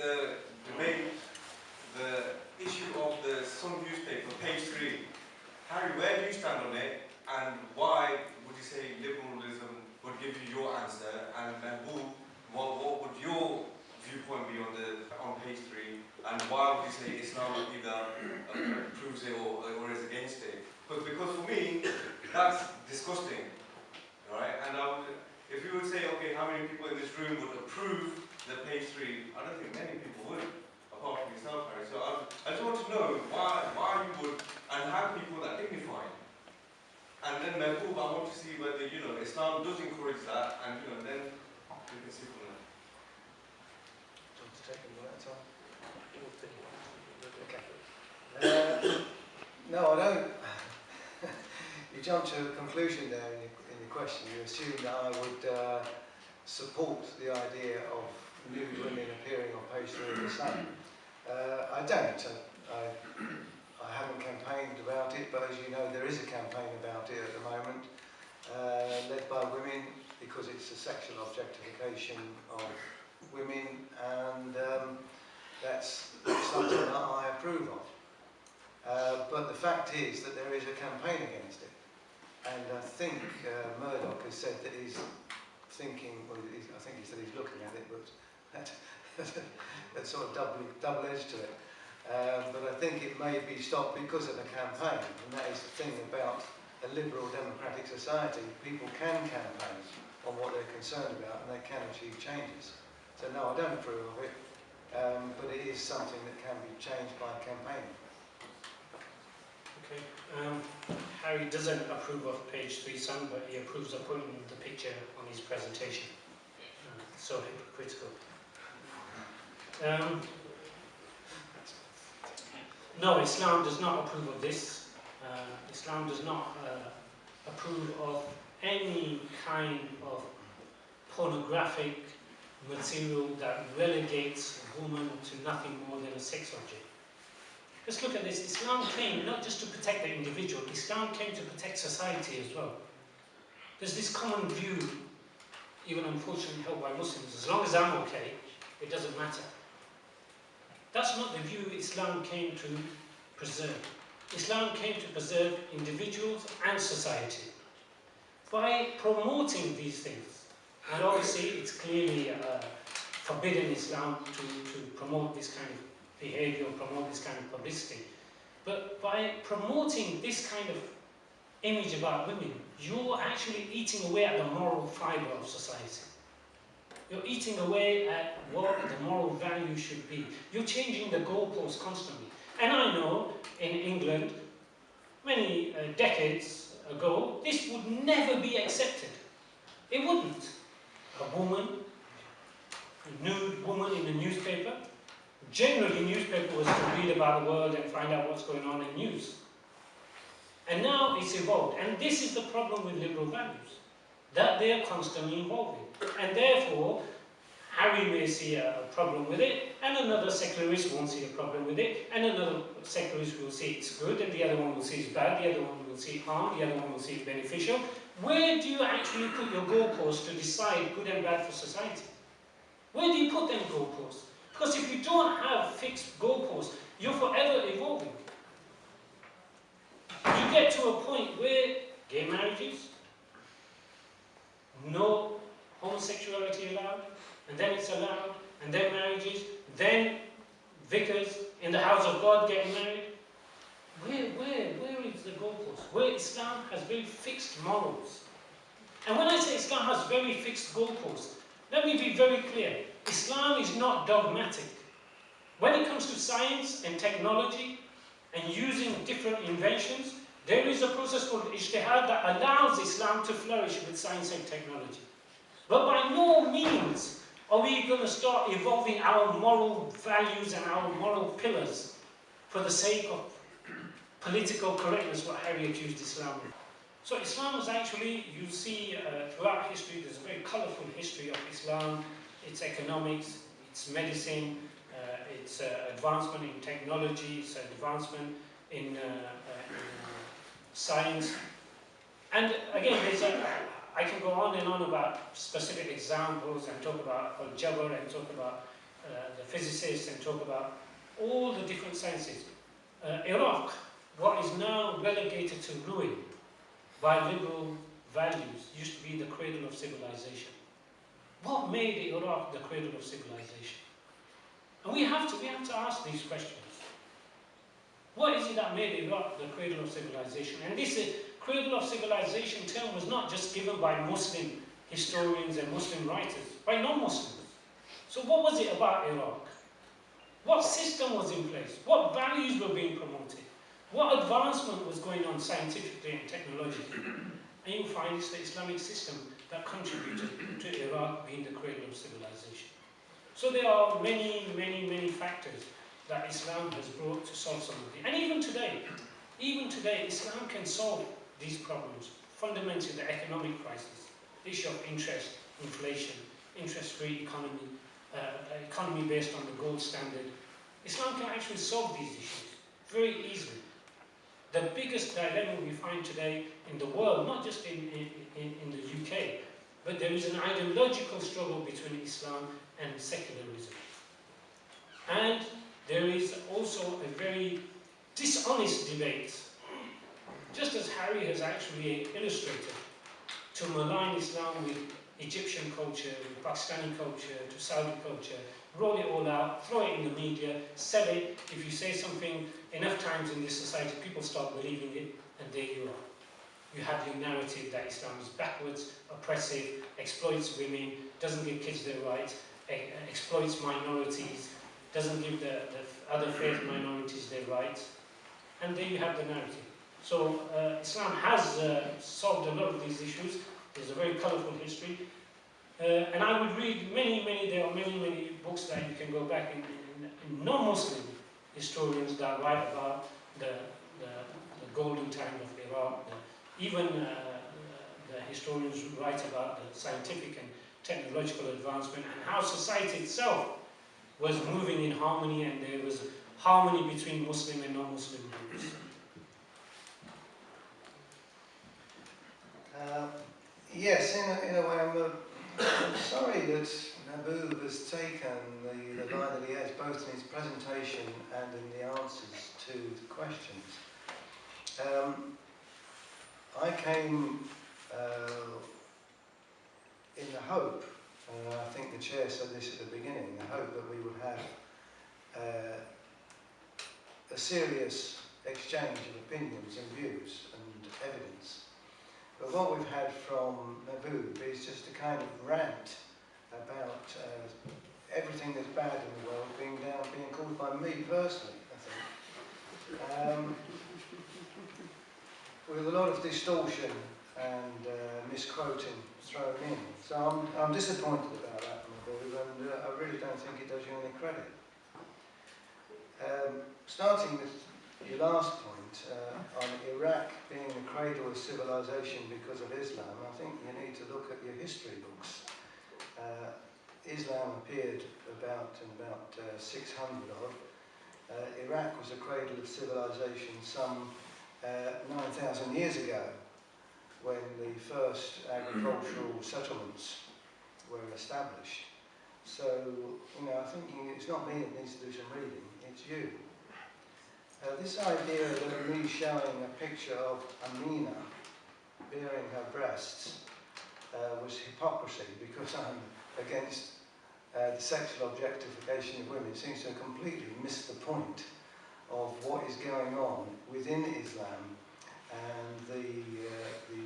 the debate, the issue of the Sun newspaper, page 3. Harry, where do you stand on it, and why would you say liberalism would give you your answer, and Mahbub, what would your viewpoint be on page 3, and why would you say Islam either approves it or is against it? Because for me, that's disgusting, right? And if you would say, okay, how many people in this room would approve the page 3, I don't think many people would, apart from yourself, Harry. So I just want to know why you would, and how people that dignify. And then Mahbub, I want to see whether, Islam does encourage that, and, then we can see from there. Do you want to take them right, Tom? Okay. No, I don't. You jumped to a conclusion there in your question. You assumed that I would support the idea of nude women appearing on page 3 of the Sun. I don't. I haven't campaigned about it, but as you know, there is a campaign about it at the moment, led by women, because it's a sexual objectification of women, and that's something that I approve of. But the fact is that there is a campaign against it, and I think Murdoch has said that he's thinking, well, I think he said he's looking at it, but that's sort of double-edged to it. But I think it may be stopped because of the campaign, and that is the thing about a liberal democratic society. People can campaign on what they're concerned about, and they can achieve changes. So no, I don't approve of it, but it is something that can be changed by campaigning. Okay. Harry doesn't approve of page 3 Sun, but he approves of putting the picture on his presentation. So hypocritical. No, Islam does not approve of this. Islam does not approve of any kind of pornographic material that relegates a woman to nothing more than a sex object. Let's look at this. Islam came not just to protect the individual, Islam came to protect society as well. There's this common view, even unfortunately held by Muslims, as long as I'm okay, it doesn't matter. That's not the view Islam came to preserve. Islam came to preserve individuals and society. By promoting these things, and obviously it's clearly forbidden Islam to promote this kind of behavior, promote this kind of publicity. But by promoting this kind of image about women, you're actually eating away at the moral fibre of society. You're eating away at what the moral value should be. You're changing the goalposts constantly. And I know in England, many decades ago, this would never be accepted. It wouldn't. A woman, a nude woman in a newspaper. Generally, newspaper was to read about the world and find out what's going on in news. And now it's evolved. And this is the problem with liberal values, that they're constantly evolving. And therefore, Harry may see a problem with it, and another secularist won't see a problem with it, and another secularist will see it's good, and the other one will see it's bad, the other one will see harm, the other one will see it's beneficial. Where do you actually put your goalposts to decide good and bad for society? Where do you put them goalposts? Because if you don't have fixed goalposts, you're forever evolving. You get to a point where gay marriages, no homosexuality allowed, and then it's allowed, and then marriages, then vicars in the house of God getting married. Where is the goalpost? Where Islam has very fixed morals. And when I say Islam has very fixed goalposts, let me be very clear. Islam is not dogmatic. When it comes to science and technology and using different inventions, there is a process called ijtihad that allows Islam to flourish with science and technology. But by no means are we going to start evolving our moral values and our moral pillars for the sake of political correctness, what Harry accused Islam of. So Islam is actually, you see throughout history, there's a very colourful history of Islam, its economics, its medicine, its advancement in technology, its advancement in science. And again, I can go on and on about specific examples and talk about Al-Jabr and talk about the physicists and talk about all the different sciences. Iraq, what is now relegated to ruin by liberal values, used to be the cradle of civilization. What made Iraq the cradle of civilization? And we have to ask these questions. What is it that made Iraq the cradle of civilization? And this cradle of civilization term was not just given by Muslim historians and Muslim writers, by non-Muslims. So what was it about Iraq? What system was in place? What values were being promoted? What advancement was going on scientifically and technologically? And you'll find it's the Islamic system that contributed to Iraq being the cradle of civilization. So there are many, many, many factors that Islam has brought to solve some of them. And even today, Islam can solve these problems. Fundamentally, the economic crisis, the issue of interest, inflation, interest-free economy, economy based on the gold standard. Islam can actually solve these issues very easily. The biggest dilemma we find today in the world, not just in the UK, but there is an ideological struggle between Islam and secularism. And there is also a very dishonest debate, just as Harry has actually illustrated, to malign Islam with Egyptian culture, with Pakistani culture, to Saudi culture, roll it all out, throw it in the media, sell it. If you say something enough times in this society, people start believing it, and there you are. You have your narrative that Islam is backwards, oppressive, exploits women, doesn't give kids their rights, exploits minorities, doesn't give the other faith minorities their rights, and there you have the narrative. So Islam has solved a lot of these issues. There's a very colourful history. And I would read there are many books that you can go back in non-Muslim historians that write about the golden time of Iraq. Even the historians write about the scientific and technological advancement and how society itself was moving in harmony, and there was harmony between Muslim and non-Muslim groups. Yes, in a way, I'm sorry that Naboo has taken the line that he has, both in his presentation and in the answers to the questions. I came in the hope, and I think the chair said this at the beginning, the hope that we would have a serious exchange of opinions and views and evidence. But what we've had from Naboo is just a kind of rant about everything that's bad in the world being caused by me personally, I think. With a lot of distortion and misquoting thrown in. So I'm disappointed about that, Naboo, and I really don't think it does you any credit. Starting with your last point, on Iraq being the cradle of civilization because of Islam, I think you need to look at your history books. Islam appeared about 600 odd. Iraq was a cradle of civilization some 9,000 years ago, when the first agricultural settlements were established. So, I think it's not me that needs to do some reading, it's you. This idea of me showing a picture of Amina bearing her breasts was hypocrisy, because I'm against the sexual objectification of women. It seems to have completely missed the point of what is going on within Islam and the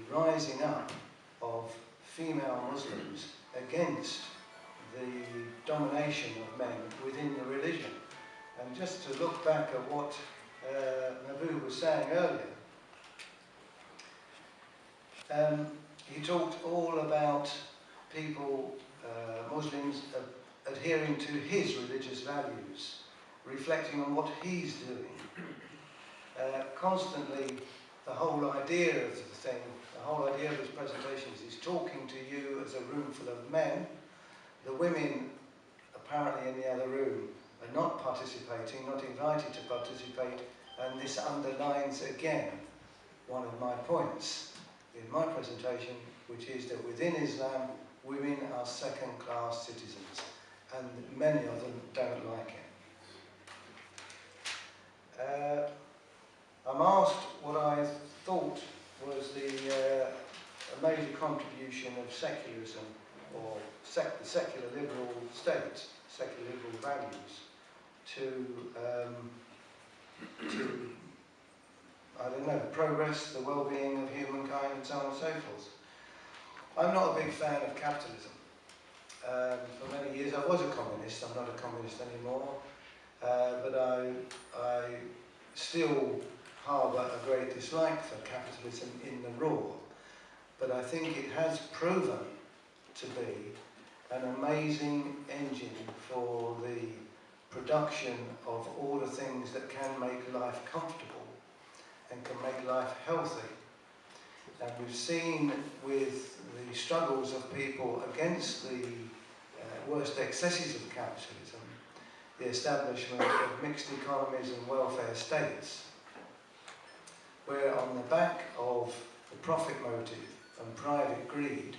rising up of female Muslims against the domination of men within the religion. And just to look back at what Naboo was saying earlier, he talked all about people, Muslims, adhering to his religious values, reflecting on what he's doing. Constantly, the whole idea of the thing, the whole idea of his presentation is he's talking to you as a room full of men. The women, apparently in the other room, are not participating, not invited to participate, and this underlines again one of my points in my presentation, which is that within Islam, women are second-class citizens, and many of them don't like asked what I thought was the a major contribution of secularism, or the secular liberal state, secular liberal values, to I don't know, progress, the well-being of humankind, and so on and so forth. I'm not a big fan of capitalism. For many years I was a communist. I'm not a communist anymore, but I still harbour a great dislike for capitalism in the raw. But I think it has proven to be an amazing engine for the production of all the things that can make life comfortable and can make life healthy. And we've seen with the struggles of people against the worst excesses of capitalism, the establishment of mixed economies and welfare states, where on the back of the profit motive and private greed,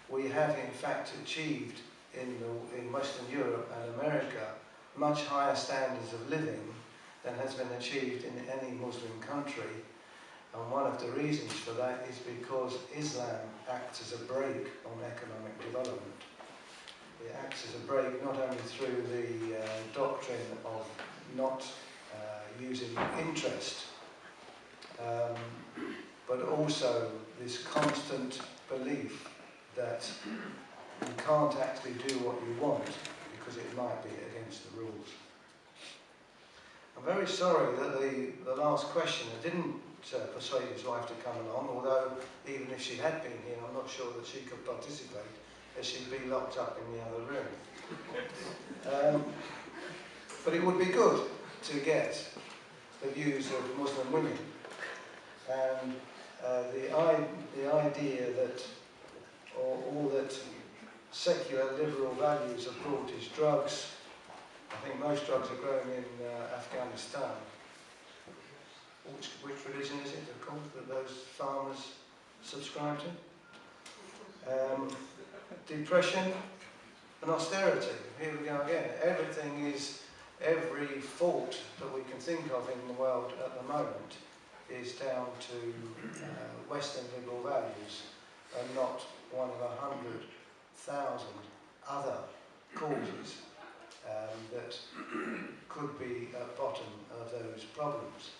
we have in fact achieved in Western Europe and America much higher standards of living than has been achieved in any Muslim country. And one of the reasons for that is because Islam acts as a brake on economic development. It acts as a brake not only through the doctrine of not using interest, but also this constant belief that you can't actually do what you want because it might be against the rules. I'm very sorry that the last questioner didn't persuade his wife to come along, although even if she had been here, I'm not sure that she could participate, as she'd be locked up in the other room. But it would be good to get the views of Muslim women. And the idea that all that secular liberal values have brought is drugs. I think most drugs are grown in Afghanistan. Which religion is it, of course, that those farmers subscribe to? Depression and austerity. Here we go again. Every fault that we can think of in the world at the moment is down to Western liberal values and not one of 100,000 other causes that could be at bottom of those problems.